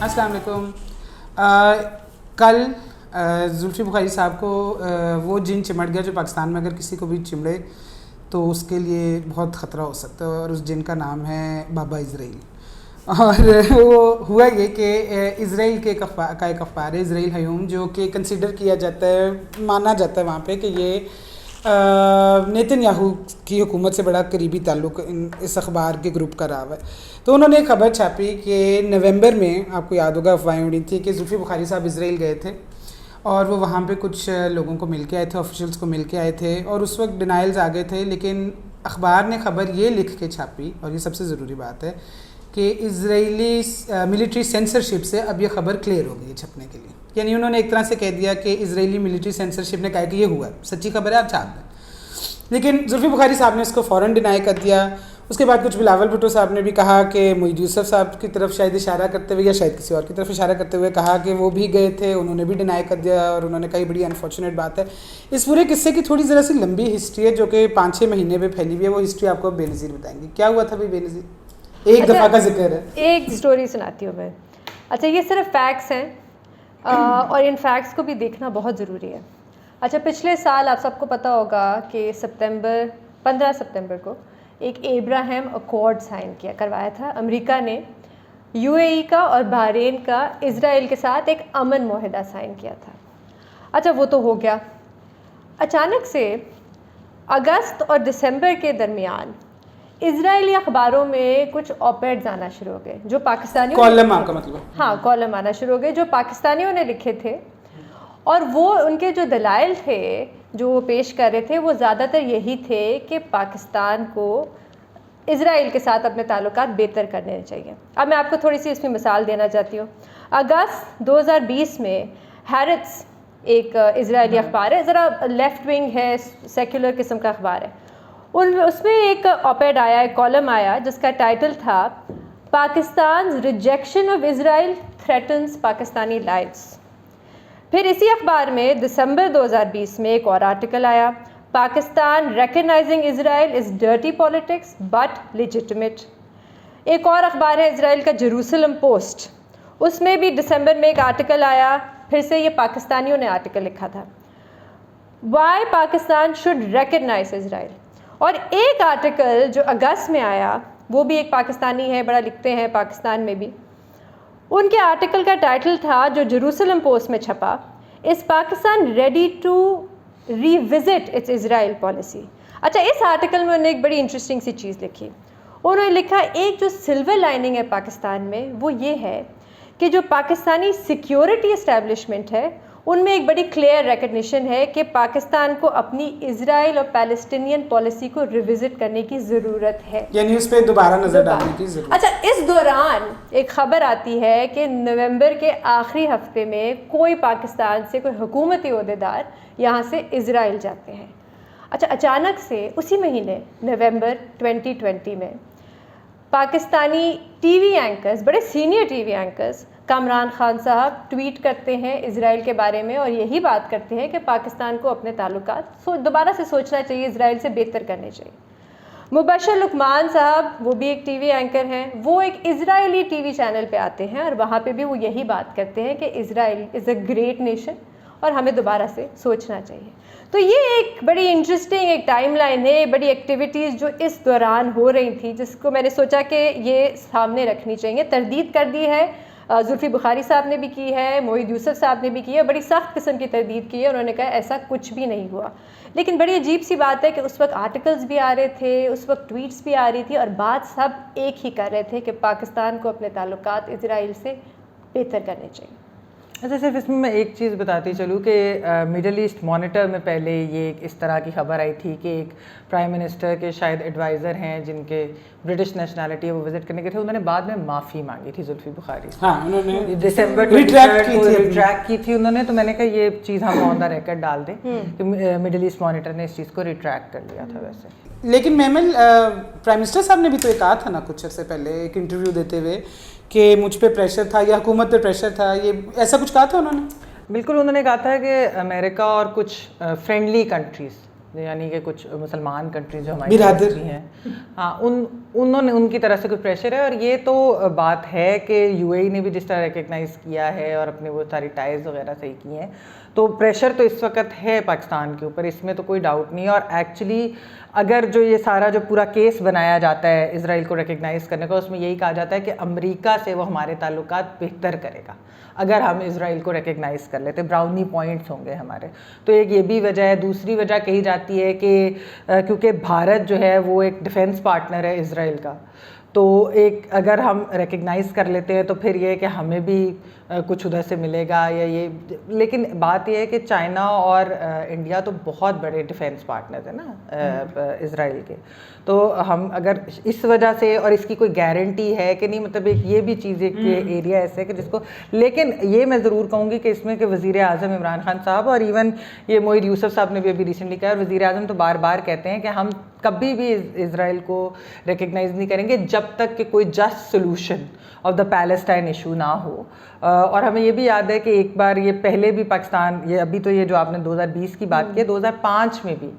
السلام علیکم. کل زلفی بخاری صاحب کو وہ جن چمٹ گیا جو پاکستان میں اگر کسی کو بھی چمڑے تو اس کے لیے بہت خطرہ ہو سکتا ہے, اور اس جن کا نام ہے بابا اسرائیل. اور وہ ہوا یہ کہ اسرائیل کے کا ایک اخبار ہے اسرائیل ہیوم, جو کہ کنسیڈر کیا جاتا ہے, مانا جاتا ہے وہاں پہ کہ یہ نیتن یاہو کی حکومت سے بڑا قریبی تعلق اس اخبار کے گروپ کا رہا ہے. تو انہوں نے ایک خبر چھاپی کہ نومبر میں, آپ کو یاد ہوگا افواہیں اڑی تھی کہ زلفی بخاری صاحب اسرائیل گئے تھے اور وہ وہاں پہ کچھ لوگوں کو مل کے آئے تھے, آفیشلس کو مل کے آئے تھے, اور اس وقت ڈینائلز آ گئے تھے. لیکن اخبار نے خبر یہ لکھ کے چھاپی, اور یہ سب سے ضروری بات ہے, کہ اسرائیلی ملٹری سینسرشپ سے اب یہ خبر کلیئر ہو گئی ہے چھپنے کے لیے. یعنی انہوں نے ایک طرح سے کہہ دیا کہ اسرائیلی ملٹری سینسرشپ نے کہا کہ یہ ہوا ہے, سچی خبر ہے, آپ چھاپ دیں. لیکن زلفی بخاری صاحب نے اس کو فوراً ڈینائی کر دیا. اس کے بعد کچھ بلاول بھٹو صاحب نے بھی کہا کہ محی یوسف صاحب کی طرف شاید اشارہ کرتے ہوئے, یا شاید کسی اور کی طرف اشارہ کرتے ہوئے کہا کہ وہ بھی گئے تھے, انہوں نے بھی ڈینائی کر دیا, اور انہوں نے کہا یہ بڑی انفارچونیٹ بات ہے. اس پورے قصے کی تھوڑی ذرا سی لمبی ہسٹری ہے جو کہ 5-6 مہینے میں پھیلی ہوئی ہے. وہ ہسٹری آپ کو بے نظیر بتائیں گے. کیا ہوا تھا بھائی بے نظیر؟ ایک دفعہ کا ذکر ہے. ایک سٹوری سناتی ہوں میں. اچھا, یہ صرف فیکٹس ہیں اور ان فیکٹس کو بھی دیکھنا بہت ضروری ہے. اچھا, پچھلے سال آپ سب کو پتہ ہوگا کہ 15 سپتمبر کو ایک ایبراہیم اکارڈ سائن کروایا تھا امریکہ نے. یو اے ای کا اور بحرین کا اسرائیل کے ساتھ ایک امن معاہدہ سائن کیا تھا. اچھا, وہ تو ہو گیا. اچانک سے اگست اور دسمبر کے درمیان اسرائیلی اخباروں میں کچھ آپیڈز آنا شروع ہو گئے جو پاکستانیوں کالم, آپ کا مطلب؟ ہاں, کالم آنا شروع ہو گئے جو پاکستانیوں نے لکھے تھے. اور وہ ان کے جو دلائل تھے جو وہ پیش کر رہے تھے وہ زیادہ تر یہی تھے کہ پاکستان کو اسرائیل کے ساتھ اپنے تعلقات بہتر کرنے چاہیے. اب میں آپ کو تھوڑی سی اس میں مثال دینا چاہتی ہوں. اگست 2020 میں ہیرٹس ایک اسرائیلی اخبار ہے, ذرا لیفٹ ونگ ہے, سیکولر قسم کا اخبار ہے. اس میں ایک آپیڈ آیا, ایک کالم آیا جس کا ٹائٹل تھا Pakistan rejection of Israel threatens Pakistani lives. پھر اسی اخبار میں دسمبر 2020 میں ایک اور آرٹیکل آیا, Pakistan recognizing Israel is dirty politics but legitimate. ایک اور اخبار ہے اسرائیل کا جیروسلم پوسٹ, اس میں بھی دسمبر میں ایک آرٹیکل آیا, پھر سے یہ پاکستانیوں نے آرٹیکل لکھا تھا, وائی پاکستان شوڈ ریکگنائز اسرائیل. اور ایک آرٹیکل جو اگست میں آیا وہ بھی ایک پاکستانی ہے, بڑا لکھتے ہیں پاکستان میں بھی, ان کے آرٹیکل کا ٹائٹل تھا جو جیروسلم پوسٹ میں چھپا, is Pakistan ready to revisit its Israel policy. اچھا, اس آرٹیکل میں انہوں نے ایک بڑی انٹرسٹنگ سی چیز لکھی. انہوں نے لکھا ایک جو سلور لائننگ ہے پاکستان میں وہ یہ ہے کہ جو پاکستانی سیکیورٹی اسٹیبلشمنٹ ہے ان میں ایک بڑی کلیئر ریکگنیشن ہے کہ پاکستان کو اپنی اسرائیل اور پیلسٹینین پالیسی کو ریوزٹ کرنے کی ضرورت ہے, یعنی اس پہ دوبارہ نظر ڈالنے کی ضرورت. اچھا, اس دوران ایک خبر آتی ہے کہ نومبر کے آخری ہفتے میں کوئی پاکستان سے کوئی حکومتی عہدیدار یہاں سے اسرائیل جاتے ہیں. اچھا, اچانک سے اسی مہینے نومبر 2020 میں پاکستانی ٹی وی اینکرز, بڑے senior T V anchors Kamran Khan صاحب ٹویٹ کرتے ہیں اسرائیل کے بارے میں, اور یہی بات کرتے ہیں کہ پاکستان کو اپنے تعلقات دوبارہ سے سوچنا چاہیے, اسرائیل سے بہتر کرنے چاہیے. مبشر لقمان صاحب وہ بھی ایک ٹی وی اینکر ہیں, وہ ایک اسرائیلی ٹی وی چینل پہ آتے ہیں اور وہاں پہ بھی وہ یہی بات کرتے ہیں کہ اسرائیل از اے گریٹ نیشن اور ہمیں دوبارہ سے سوچنا چاہیے. تو یہ ایک بڑی انٹرسٹنگ ایک ٹائم لائن ہے, بڑی ایکٹیویٹیز جو اس دوران ہو رہی تھیں جس کو میں نے سوچا کہ یہ سامنے رکھنی چاہیے. تردید کر دی ہے زلفی بخاری صاحب نے بھی کی ہے, محی یوسف صاحب نے بھی کی ہے, بڑی سخت قسم کی تردید کی ہے. انہوں نے کہا ایسا کچھ بھی نہیں ہوا. لیکن بڑی عجیب سی بات ہے کہ اس وقت آرٹیکلز بھی آ رہے تھے, اس وقت ٹویٹس بھی آ رہی تھی, اور بات سب ایک ہی کر رہے تھے کہ پاکستان کو اپنے تعلقات اسرائیل سے بہتر کرنے چاہیے. اچھا, صرف اس میں میں ایک چیز بتاتی چلوں کہ مڈل ایسٹ مانیٹر میں پہلے یہ اس طرح کی خبر آئی تھی کہ ایک پرائم منسٹر کے شاید ایڈوائزر ہیں جن کے برٹش نیشنلٹی ہے, وہ وزٹ کرنے کے تھے, انہوں نے بعد میں معافی مانگی تھی زلفی بخاری. ہاں, انہوں نے دسمبر ریٹریکٹ کی تھی انہوں نے. تو میں نے کہا یہ چیز ہم آن دا ریکارڈ ڈال دیں کہ مڈل ایسٹ مانیٹر نے اس چیز کو ریٹریکٹ کر لیا تھا. ویسے لیکن میمل پرائم منسٹر صاحب نے بھی تو کہا تھا نا کچھ عرصے پہلے ایک انٹرویو دیتے ہوئے کہ مجھ پہ پریشر تھا یا حکومت پہ پریشر تھا, یہ ایسا کچھ کہا تھا انہوں نے؟ بالکل, انہوں نے کہا تھا کہ امریکہ اور کچھ فرینڈلی کنٹریز یعنی کہ کچھ مسلمان کنٹریز جو ہماری بھی ہیں, ہاں انہوں نے ان کی طرف سے کوئی پریشر ہے. اور یہ تو بات ہے کہ یو اے ای نے بھی جس طرح ریکگنائز کیا ہے اور اپنے وہ ساری ٹائز وغیرہ صحیح کی ہیں, تو پریشر تو اس وقت ہے پاکستان کے اوپر, اس میں تو کوئی ڈاؤٹ نہیں ہے. اور ایکچولی اگر جو یہ سارا جو پورا کیس بنایا جاتا ہے اسرائیل کو ریکگنائز کرنے کا, اس میں یہی کہا جاتا ہے کہ امریکہ سے وہ ہمارے تعلقات بہتر کرے گا اگر ہم اسرائیل کو ریکگنائز کر لیتے, براؤنی پوائنٹس ہوں گے ہمارے. تو ایک یہ بھی وجہ ہے. دوسری وجہ کہی جاتی ہے کہ کیونکہ بھارت جو ہے وہ ایک ڈیفینس پارٹنر ہے اسرائیل کا, تو ایک اگر ہم ریکگنائز کر لیتے ہیں تو پھر یہ کہ ہمیں بھی کچھ ادھر سے ملے گا یا یہ. لیکن بات یہ ہے کہ چائنا اور انڈیا تو بہت بڑے ڈیفینس پارٹنرز ہیں نا اسرائیل کے, تو ہم اگر اس وجہ سے, اور اس کی کوئی گارنٹی ہے کہ نہیں, مطلب ایک یہ بھی چیز ایک ایریا ایسے ہے کہ جس کو, لیکن یہ میں ضرور کہوں گی کہ اس میں کہ وزیر اعظم عمران خان صاحب اور ایون یہ موئید یوسف صاحب نے بھی ابھی ریسنٹلی کہا, اور وزیر اعظم تو بار بار کہتے ہیں کہ ہم کبھی بھی اسرائیل کو ریکگنائز نہیں کریں گے جب تک کہ کوئی just solution of the Palestine issue نہ ہو. اور ہمیں یہ بھی یاد ہے کہ ایک بار یہ پہلے بھی پاکستان, یہ ابھی تو یہ جو آپ نے 2020 کی بات کی, 2005 میں بھی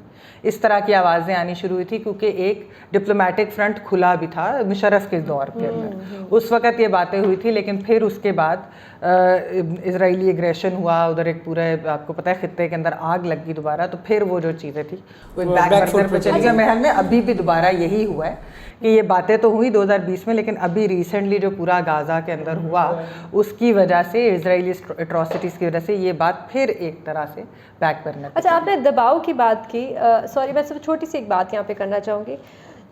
اس طرح کی آوازیں آنی شروع ہوئی تھی, کیونکہ ایک ڈپلومیٹک فرنٹ کھلا بھی تھا مشرف کے دور کے اندر, اس وقت یہ باتیں ہوئی تھی. لیکن پھر اس کے بعد اسرائیلی اگریشن ہوا ادھر, ایک پورے آپ کو پتہ ہے خطے کے اندر آگ لگ گئی دوبارہ, تو پھر وہ جو چیزیں تھی وہ ایک بیک برنر پہ چلی گئی. میرے خیال میں ابھی بھی دوبارہ یہی ہوا ہے کہ یہ باتیں تو ہوئی 2020 میں, لیکن ابھی ریسنٹلی جو پورا غازہ کے اندر ہوا اس کی وجہ سے, اسرائیلی اٹراسٹیز کی وجہ سے یہ بات پھر ایک طرح سے بیک برنر. اچھا, آپ نے دباؤ کی بات کی, سوری میں صرف چھوٹی سی ایک بات یہاں پہ کرنا چاہوں گی.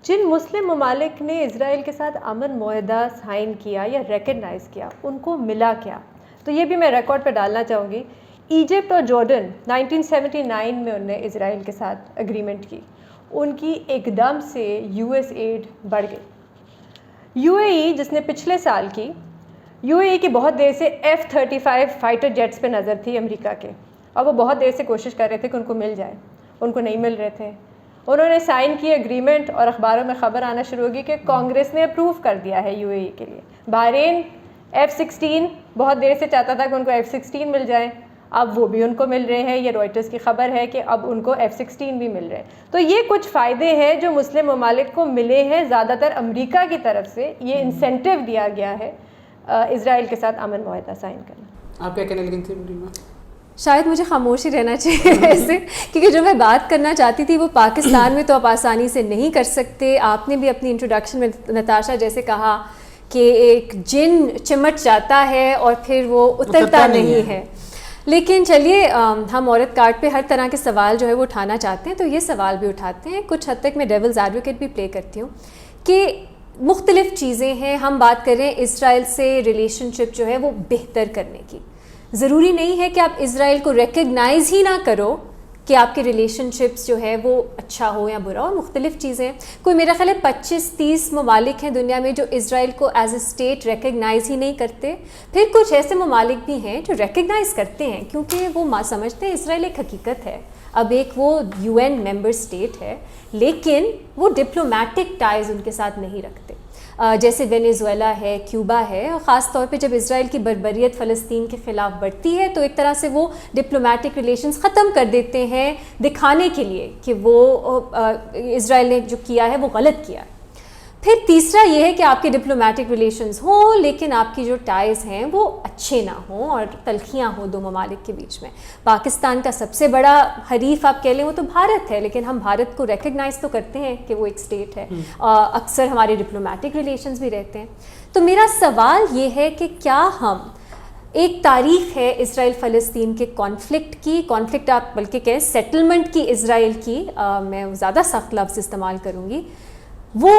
جن مسلم ممالک نے اسرائیل کے ساتھ امن معاہدہ سائن کیا یا ریکگنائز کیا, ان کو ملا کیا؟ تو یہ بھی میں ریکارڈ پہ ڈالنا چاہوں گی. ایجپٹ اور جارڈن 1979 میں انہوں نے اسرائیل کے ساتھ اگریمنٹ کی, ان کی ایک دم سے یو ایس ایڈ بڑھ گئی. یو اے ای جس نے پچھلے سال کی, یو اے ای کی بہت دیر سے F-35 فائٹر جیٹس پہ نظر تھی امریکہ کے, اور وہ بہت دیر سے کوشش کر رہے تھے کہ ان کو مل جائے, ان کو نہیں مل رہے تھے. انہوں نے سائن کی اگریمنٹ, اور اخباروں میں خبر آنا شروع ہوگی کہ کانگریس نے اپروو کر دیا ہے یو اے ای کے لیے. بحرین F-16 بہت دیر سے چاہتا تھا کہ ان کو F-16 مل جائیں, اب وہ بھی ان کو مل رہے ہیں. یہ روائٹرز کی خبر ہے کہ اب ان کو F-16 بھی مل رہے ہیں. تو یہ کچھ فائدے ہیں جو مسلم ممالک کو ملے ہیں, زیادہ تر امریکہ کی طرف سے یہ انسینٹیو دیا گیا ہے اسرائیل کے ساتھ امن معاہدہ سائن کرنا. آپ کیا کہنے لگی تھی؟ شاید مجھے خاموش ہی رہنا چاہیے ایسے, کیونکہ جو میں بات کرنا چاہتی تھی وہ پاکستان میں تو آپ آسانی سے نہیں کر سکتے. آپ نے بھی اپنی انٹروڈکشن میں نتاشا جیسے کہا کہ ایک جن چمٹ جاتا ہے اور پھر وہ اترتا نہیں ہے. لیکن چلیے ہم عورت کارڈ پہ ہر طرح کے سوال جو ہے وہ اٹھانا چاہتے ہیں, تو یہ سوال بھی اٹھاتے ہیں. کچھ حد تک میں ڈیولز ایڈوکیٹ بھی پلے کرتی ہوں کہ مختلف چیزیں ہیں. ہم بات کر رہے ہیں اسرائیل سے ریلیشن شپ جو ہے وہ بہتر کرنے کی. ضروری نہیں ہے کہ آپ اسرائیل کو ریکگنائز ہی نہ کرو کہ آپ کے ریلیشن شپس جو ہے وہ اچھا ہو یا برا ہو. مختلف چیزیں, کوئی میرا خیال ہے 25-30 ممالک ہیں دنیا میں جو اسرائیل کو ایز اے اسٹیٹ ریکگنائز ہی نہیں کرتے. پھر کچھ ایسے ممالک بھی ہیں جو ریکگنائز کرتے ہیں کیونکہ وہ سمجھتے ہیں اسرائیل ایک حقیقت ہے. اب ایک وہ UN ممبر اسٹیٹ ہے لیکن وہ ڈپلومیٹک ٹائز ان کے ساتھ نہیں رکھتے, جیسے وینیزویلا ہے, کیوبا ہے. اور خاص طور پہ جب اسرائیل کی بربریت فلسطین کے خلاف بڑھتی ہے تو ایک طرح سے وہ ڈپلومیٹک ریلیشنز ختم کر دیتے ہیں دکھانے کے لیے کہ وہ اسرائیل نے جو کیا ہے وہ غلط کیا ہے. پھر تیسرا یہ ہے کہ آپ کے ڈپلومیٹک ریلیشنز ہوں لیکن آپ کی جو ٹائز ہیں وہ اچھے نہ ہوں اور تلخیاں ہوں دو ممالک کے بیچ میں. پاکستان کا سب سے بڑا حریف آپ کہہ لیں وہ تو بھارت ہے, لیکن ہم بھارت کو ریکگنائز تو کرتے ہیں کہ وہ ایک اسٹیٹ ہے, اکثر ہمارے ڈپلومیٹک ریلیشنز بھی رہتے ہیں. تو میرا سوال یہ ہے کہ کیا ہم, ایک تاریخ ہے اسرائیل فلسطین کے کانفلکٹ آپ بلکہ کہیں سیٹلمنٹ کی اسرائیل کی, میں زیادہ سخت لفظ استعمال کروں گی, وہ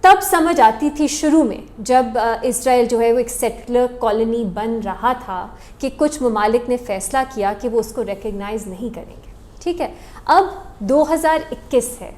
تب سمجھ آتی تھی شروع میں جب اسرائیل جو ہے وہ ایک سیٹلر کالونی بن رہا تھا کہ کچھ ممالک نے فیصلہ کیا کہ وہ اس کو ریکگنائز نہیں کریں گے. ٹھیک ہے, اب 2021 ہے,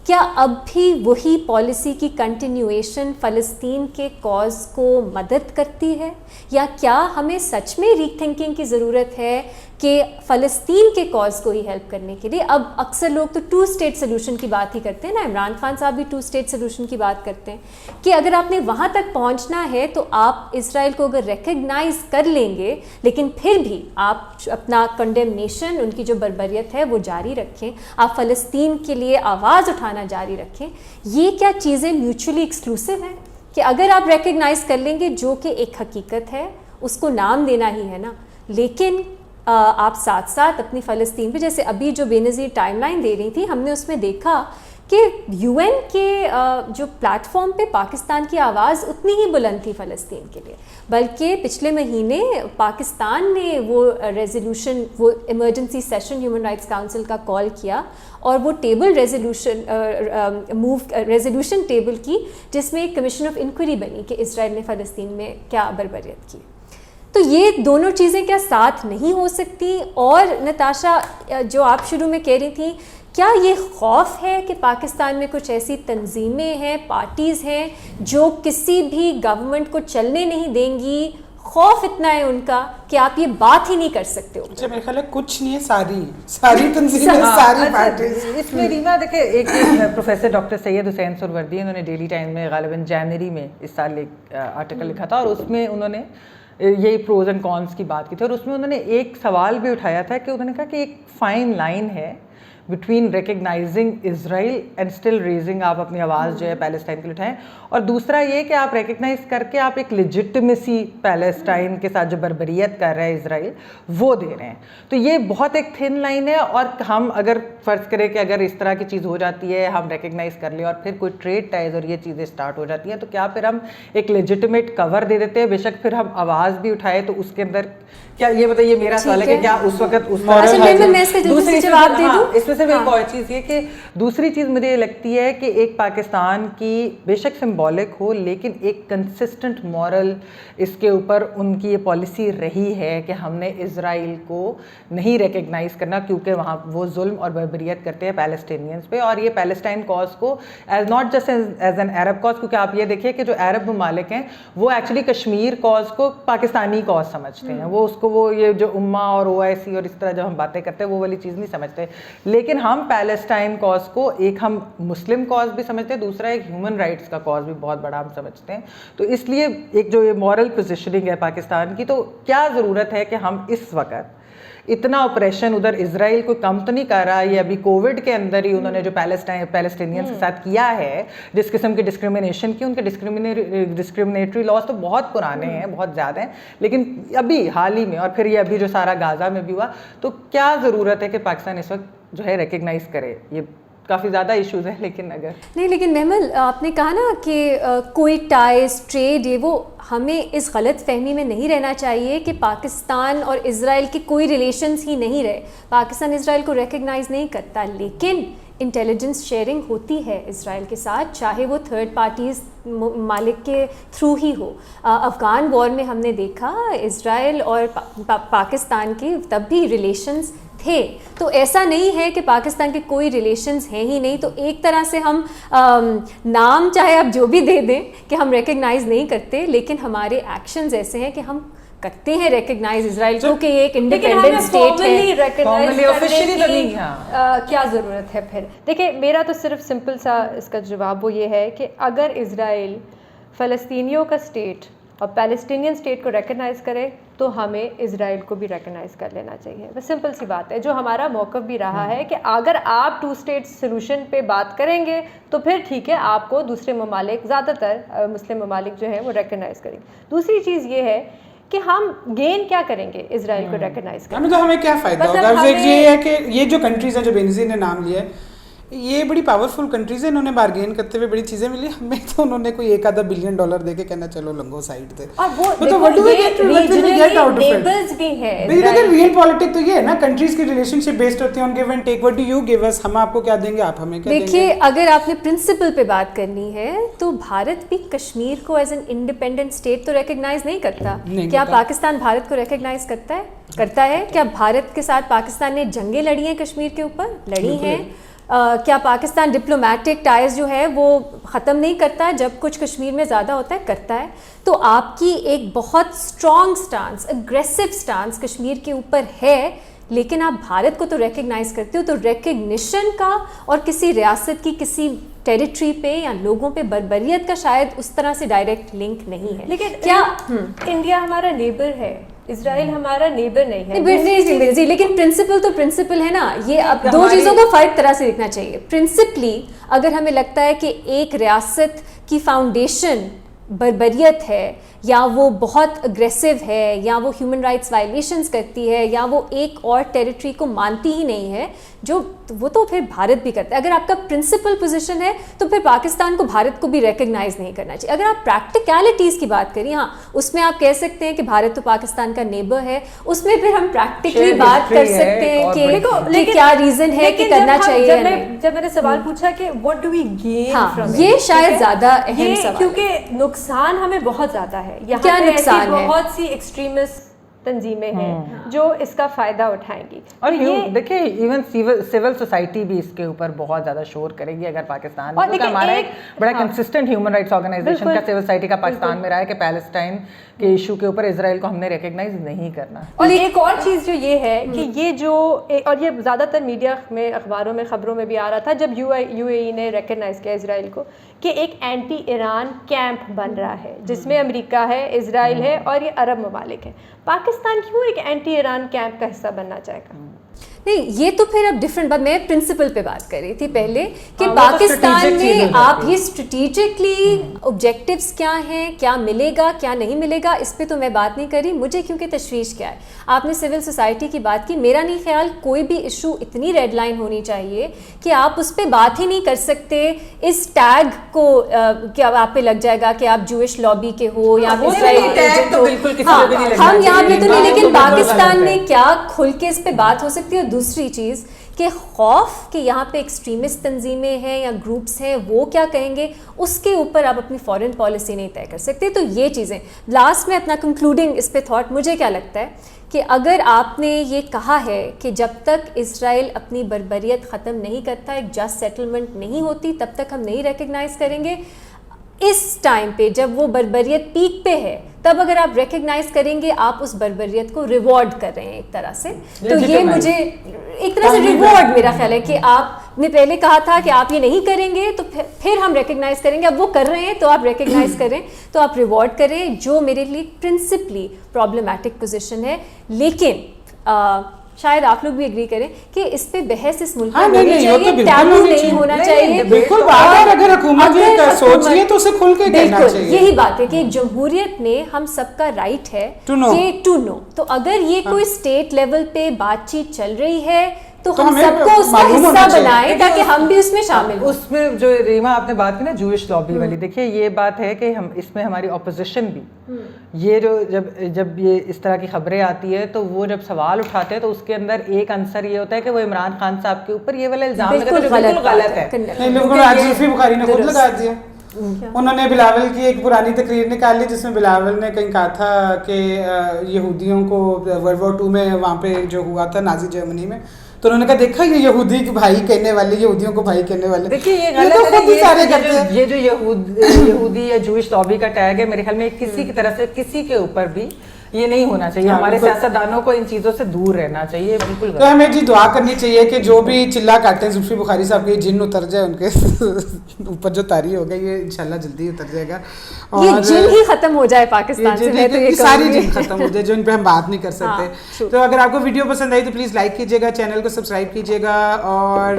کیا اب بھی وہی پالیسی کی کنٹینیویشن فلسطین کے کاز کو مدد کرتی ہے, یا کیا ہمیں سچ میں ری تھنکنگ کی ضرورت ہے کہ فلسطین کے کاز کو ہی ہیلپ کرنے کے لیے. اب اکثر لوگ تو 2 اسٹیٹ سلوشن کی بات ہی کرتے ہیں نا, عمران خان صاحب بھی 2 اسٹیٹ سلوشن کی بات کرتے ہیں کہ اگر آپ نے وہاں تک پہنچنا ہے تو آپ اسرائیل کو اگر ریکگنائز کر لیں گے لیکن پھر بھی آپ اپنا کنڈیمنیشن, ان کی جو بربریت ہے وہ جاری رکھیں, آپ فلسطین کے لیے آواز اٹھانا جاری رکھیں. یہ کیا چیزیں میوچولی ایکسکلوسیو ہیں کہ اگر آپ ریکگنائز کر لیں گے, جو کہ ایک حقیقت ہے, اس کو نام دینا ہی ہے نا, لیکن آپ ساتھ ساتھ اپنی فلسطین پہ, جیسے ابھی جو بے نظیر ٹائم لائن دے رہی تھی, ہم نے اس میں دیکھا کہ یو این کے جو پلیٹ فارم پہ پاکستان کی آواز اتنی ہی بلند تھی فلسطین کے لیے, بلکہ پچھلے مہینے پاکستان نے وہ ریزولوشن, وہ emergency session human rights council کا کال کیا اور وہ ٹیبل ریزولوشن ٹیبل کی, جس میں ایک کمیشن آف انکوائری بنی کہ اسرائیل نے فلسطین میں کیا بربریت کی. تو یہ دونوں چیزیں کیا ساتھ نہیں ہو سکتی؟ اور نتاشا, جو آپ شروع میں کہہ رہی تھیں, کیا یہ خوف ہے کہ پاکستان میں کچھ ایسی تنظیمیں ہیں, پارٹیز ہیں جو کسی بھی گورنمنٹ کو چلنے نہیں دیں گی, خوف اتنا ہے ان کا کہ آپ یہ بات ہی نہیں کر سکتے ہو؟ میرے خیال ہے کچھ نہیں ہے, ساری تنظیمیں, ساری پارٹیز. اس میں ریما دیکھیں, ایک پروفیسر ڈاکٹر سید حسین سہروردی, انہوں نے ڈیلی ٹائم میں غالباً جنوری میں اس سال ایک آرٹیکل لکھا تھا, اور اس میں انہوں نے یہی پروز اینڈ کونس کی بات کی تھی, اور اس میں انہوں نے ایک سوال بھی اٹھایا تھا کہ انہوں نے کہا کہ ایک فائن لائن ہے between recognising Israel and still raising, آپ اپنی آواز جو ہے پیلسٹائن کے لیے اٹھائیں, اور دوسرا یہ کہ آپ ریکگنائز کر کے آپ ایک لیجٹمیسی پیلسٹائن کے ساتھ جو بربریت کر رہا ہے اسرائیل وہ دے رہے ہیں. تو یہ بہت ایک تھن لائن ہے, اور ہم اگر فرض کریں کہ اگر اس طرح کی چیز ہو جاتی ہے, ہم ریکگنائز کر لیں اور پھر کوئی ٹریڈ ٹائز اور یہ چیزیں اسٹارٹ ہو جاتی ہیں, تو کیا پھر ہم ایک لیجٹمیٹ کور دے دیتے ہیں؟ بے شک پھر ہم آواز بھی اٹھائے تو اس کے اندر کیا, یہ بتائیے میرا سوال ہے کہ کیا اس وقت اس دوسری جواب دے دوں. اس میں صرف ایک اور چیز یہ کہ دوسری چیز مجھے یہ لگتی ہے کہ ایک پاکستان کی بے شک سمبولک ہو, لیکن ایک کنسسٹنٹ مورل اس کے اوپر ان کی یہ پالیسی رہی ہے کہ ہم نے اسرائیل کو نہیں ریکگنائز کرنا, کیونکہ وہاں وہ ظلم اور بربریت کرتے ہیں پیلسٹینینز پہ, اور یہ پیلسٹائن کاز کو as not just as an Arab cause, کیونکہ آپ یہ دیکھیے کہ جو عرب ممالک ہیں وہ ایکچولی کشمیر کاز کو پاکستانی کاز سمجھتے ہیں, وہ اس کو وہ یہ جو امہ اور OIC اور اس طرح جب ہم باتیں کرتے ہیں وہ والی چیز نہیں سمجھتے, لیکن ہم پیلسٹائن کاز کو ایک ہم مسلم کاز بھی سمجھتے ہیں, دوسرا ایک ہیومن رائٹس کا کاز بھی بہت بڑا ہم سمجھتے ہیں. تو اس لیے ایک جو یہ مورل پوزیشننگ ہے پاکستان کی, تو کیا ضرورت ہے کہ ہم اس وقت اتنا آپریشن ادھر اسرائیل کو کم تو نہیں کر رہا, یہ ابھی کووڈ کے اندر ہی انہوں نے جو پیلسٹینینز کے ساتھ کیا ہے, جس قسم کی ڈسکریمنیشن کی, ان کے ڈسکریمنیٹری لاز تو بہت پرانے ہیں, بہت زیادہ ہیں, لیکن ابھی حال ہی میں, اور پھر یہ ابھی جو سارا غازہ میں بھی ہوا, تو کیا ضرورت ہے کہ پاکستان اس وقت جو ہے ریکگنائز کرے؟ یہ کافی زیادہ ایشوز ہیں, لیکن اگر نہیں, لیکن محمل آپ نے کہا نا کہ کوئی ٹائز ٹریڈ, یہ وہ, ہمیں اس غلط فہمی میں نہیں رہنا چاہیے کہ پاکستان اور اسرائیل کے کوئی ریلیشنز ہی نہیں رہے. پاکستان اسرائیل کو ریکگنائز نہیں کرتا, لیکن انٹیلیجنس شیئرنگ ہوتی ہے اسرائیل کے ساتھ, چاہے وہ تھرڈ پارٹیز ممالک کے تھرو ہی ہو. افغان وار میں ہم نے دیکھا اسرائیل اور پاکستان کے تب بھی ریلیشنز تھے, تو ایسا نہیں ہے کہ پاکستان کے کوئی ریلیشنز ہیں ہی نہیں. تو ایک طرح سے ہم نام چاہے آپ جو بھی دے دیں کہ ہم ریکگنائز نہیں کرتے, لیکن ہمارے ایکشنز ایسے ہیں کہ ہم کرتے ہیں ریکگنائز اسرائیل کو کہ ایک انڈیپینڈنٹ اسٹیٹ ہے. کیا ضرورت ہے پھر؟ دیکھیں, میرا تو صرف سمپل سا اس کا جواب وہ یہ ہے کہ اگر اسرائیل فلسطینیوں کا اسٹیٹ اور پیلسٹینین اسٹیٹ کو ریکگنائز کرے تو ہمیں اسرائیل کو بھی ریکگنائز کر لینا چاہیے. بس سمپل سی بات ہے, جو ہمارا موقف بھی رہا ہے کہ اگر آپ 2 اسٹیٹ سلوشن پہ بات کریں گے تو پھر ٹھیک ہے, آپ کو دوسرے ممالک, زیادہ تر مسلم ممالک جو ہیں وہ ریکگنائز کریں گے. دوسری چیز یہ ہے کہ ہم گین کیا کریں گے اسرائیل کو ریکگنائز کریں, تو ہمیں کیا فائدہ ہوگا؟ یہ ہے کہ یہ جو کنٹریز ہیں جو بینظیر نے نام لیا ہے, یہ بڑی پاورفل کنٹریز ہیں, انہوں نے بارگین کرتے ہوئے بڑی چیزیں ملی, ہمیں تو انہوں نے کوئی $1-2 بلین دے کے کہنا چلو لنگو سائڈ تھے. اور وہ نیبرز بھی ہیں. ریئل پالیٹک تو یہ ہے نا, کنٹریز کی ریلیشن شپ بیسڈ ہوتی ہیں, give and take, what do you give us, ہم آپ کو کیا دیں گے, آپ ہمیں کیا دیں گے. دیکھیے, اگر آپ نے پرنسپل پہ بات کرنی ہے تو بھارت بھی کشمیر کو ایز این انڈیپینڈنٹ اسٹیٹ تو ریکگنائز نہیں کرتا. کیا پاکستان بھارت کو ریکگنائز کرتا ہے؟ کیا بھارت کے ساتھ پاکستان نے جنگیں لڑی ہیں کشمیر کے اوپر؟ لڑی ہیں. کیا پاکستان ڈپلومیٹک ٹائز جو ہے وہ ختم نہیں کرتا ہے جب کچھ کشمیر میں زیادہ ہوتا ہے؟ کرتا ہے. تو آپ کی ایک بہت strong stance, aggressive stance Kashmir کے اوپر ہے, لیکن آپ بھارت کو تو ریکگنائز کرتے ہو, تو ریکگنیشن کا اور کسی ریاست کی کسی ٹیریٹری پہ یا لوگوں پہ بربریت کا شاید اس طرح سے ڈائریکٹ لنک نہیں ہے. لیکن کیا انڈیا ہمارا نیبر ہے, اسرائیل ہمارا نیبر نہیں ہے. جی لیکن پرنسپل تو پرنسپل ہے نا. یہ اب دو چیزوں کو فرق طرح سے دیکھنا چاہیے. پرنسپلی اگر ہمیں لگتا ہے کہ ایک ریاست کی فاؤنڈیشن بربریت ہے, یا وہ بہت اگریسو ہے, یا وہ ہیومن رائٹس وائلیشنز کرتی ہے, یا وہ ایک اور ٹیریٹری کو مانتی ہی نہیں ہے, جو وہ تو پھر بھارت بھی کرتا ہے. اگر آپ کا پرنسپل پوزیشن ہے تو پھر پاکستان کو بھارت کو بھی ریکگنائز نہیں کرنا چاہیے. اگر آپ پریکٹیکلٹیز کی بات کریں, ہاں اس میں آپ کہہ سکتے ہیں کہ بھارت تو پاکستان کا نیبر ہے, اس میں پھر ہم پریکٹیکلی بات کر سکتے ہیں کہ کیا ریزن ہے کہ کرنا چاہیے. جب میں نے سوال پوچھا کہ what do we gain from it, یہ شاید زیادہ اہم سوال ہے, کیونکہ نقصان ہمیں بہت زیادہ ہے. یہاں کیا پہ نقصان ہے؟ بہت سی ایکسٹریمسٹ تنظیمیں ہیں جو اس کا فائدہ اٹھائیں گی. اور دیکھیں ایون سول سوسائٹی بھی اس کے اوپر بہت زیادہ شور کرے گی اگر پاکستان میں, کیونکہ ہمارا ایک بڑا کنسسٹنٹ ہیومن رائٹس آرگنائزیشن کا سول سوسائٹی کا پاکستان میں رہا ہے کہ پیلسٹائن کے ایشو کے اوپر اسرائیل کو ہم نے ریکگنائز نہیں کرنا. اور ایک اور چیز جو یہ ہے کہ یہ جو, اور یہ زیادہ تر میڈیا میں, اخباروں میں, خبروں میں بھی آ رہا تھا جب یو اے ای نے ریکگنائز کیا اسرائیل کو, کہ ایک اینٹی ایران کیمپ بن رہا ہے جس میں امریکہ ہے, اسرائیل ہے اور یہ عرب ممالک ہیں. پاکستان کیوں ایک اینٹی ایران کیمپ کا حصہ بننا چاہے گا؟ نہیں, یہ تو پھر اب ڈفرینٹ بات. میں پرنسپل پہ بات کر رہی تھی پہلے کہ پاکستان میں آپ یہ اسٹریٹجکلی آبجیکٹیوز کیا ہیں, کیا ملے گا کیا نہیں ملے گا, اس پہ تو میں بات نہیں کر رہی. مجھے کیونکہ تشویش کیا ہے, آپ نے سول سوسائٹی کی بات کی, میرا نہیں خیال کوئی بھی ایشو اتنی ریڈ لائن ہونی چاہیے کہ آپ اس پہ بات ہی نہیں کر سکتے. اس ٹیگ کو کیا آپ پہ لگ جائے گا کہ آپ جوئش لابی کے ہو یا اسرائیل ہو, ہم یہاں پہ تو نہیں. لیکن پاکستان میں کیا کھل کے اس پہ بات ہو سکتی ہے. دوسری چیز کہ خوف کہ یہاں پہ ایکسٹریمسٹ تنظیمیں ہیں یا گروپس ہیں, وہ کیا کہیں گے, اس کے اوپر آپ اپنی فارن پالیسی نہیں طے کر سکتے. تو یہ چیزیں لاسٹ میں اپنا کنکلوڈنگ اس پہ تھاٹ, مجھے کیا لگتا ہے کہ اگر آپ نے یہ کہا ہے کہ جب تک اسرائیل اپنی بربریت ختم نہیں کرتا, ایک جسٹ سیٹلمنٹ نہیں ہوتی, تب تک ہم نہیں ریکگنائز کریں گے. اس ٹائم پہ جب وہ بربریت پیک پہ ہے, تب اگر آپ ریکگنائز کریں گے, آپ اس بربریت کو ریوارڈ کر رہے ہیں ایک طرح سے. تو یہ مجھے ایک طرح سے ریوارڈ میرا خیال ہے کہ آپ نے پہلے کہا تھا کہ آپ یہ نہیں کریں گے تو پھر ہم ریکگنائز کریں گے, اب وہ کر رہے ہیں تو آپ ریکگنائز کریں, تو آپ ریوارڈ کریں, جو میرے لیے پرنسپلی پرابلمٹک پوزیشن ہے. لیکن شاید آپ لوگ بھی اگری کریں کہ اس پہ بحث اس ملک میں ہونی چاہیے, ٹیبو نہیں ہونا چاہیے. بالکل, اگر حکومت یہ سوچ رہی ہے تو اسے کھل کے کہنا چاہیے. یہی بات ہے کہ ایک جمہوریت میں ہم سب کا رائٹ ہے کہ ٹو نو. تو اگر یہ کوئی اسٹیٹ لیول پہ بات چیت چل رہی ہے تو ہم سب کو اس کا حصہ بنائیں تاکہ ہم بھی اس میں شامل ہوں. اس میں جو ریما آپ نے بات کی نا جوئش لابی والی, دیکھیے یہ بات ہے کہ ہم اس میں ہماری اپوزیشن بھی, یہ جو جب یہ اس طرح کی خبریں آتی ہے تو وہ جب سوال اٹھاتے ہیں تو اس کے اندر ایک آنسر یہ ہوتا ہے کہ وہ عمران خان صاحب کے اوپر یہ والا الزام لگا جو بالکل غلط ہے. زلفی بخاری نے خود لگا دیا. انہوں نے بلاول کی ایک پرانی تقریر نکال لی جس میں بلاول نے کہیں کہا تھا کہ یہودیوں کو ورلڈ وار 2 میں وہاں پہ جو ہوا تھا نازی جرمنی میں, تو انہوں نے کہا دیکھا یہ یہودی بھائی کہنے والے, یہودیوں کو بھائی کہنے والے. دیکھیے یہ غلط ہے, یہ جو یہودی یا جوئش لابی کا ٹیگ ہے, میرے خیال میں کسی کی طرف سے کسی کے اوپر بھی یہ نہیں ہونا چاہیے. ہمارے سیاستدانوں کو ان چیزوں سے دور رہنا چاہیے. بالکل. تو ہمیں جی دعا کرنی چاہیے کہ جو بھی چلا کاٹتے ہیں زلفی بخاری صاحب کے جن اتر جائے, ان کے اوپر جو طاری ہو گئی یہ انشاءاللہ جلدی اتر جائے گا, یہ جن ہی ختم ہو جائے پاکستان سے. میں تو یہ ساری جن ختم ہو جائے جو ان پہ ہم بات نہیں کر سکتے. تو اگر آپ کو ویڈیو پسند آئی تو پلیز لائک کیجیے گا, چینل کو سبسکرائب کیجیے گا, اور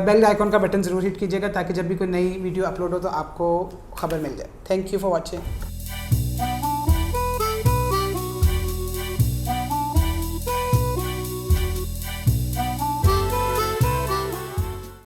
بیل آئیکن کا بٹن ضرور ہٹ کیجیے گا تاکہ جب بھی کوئی نئی ویڈیو اپلوڈ ہو تو آپ کو خبر مل جائے. Thank you for watching.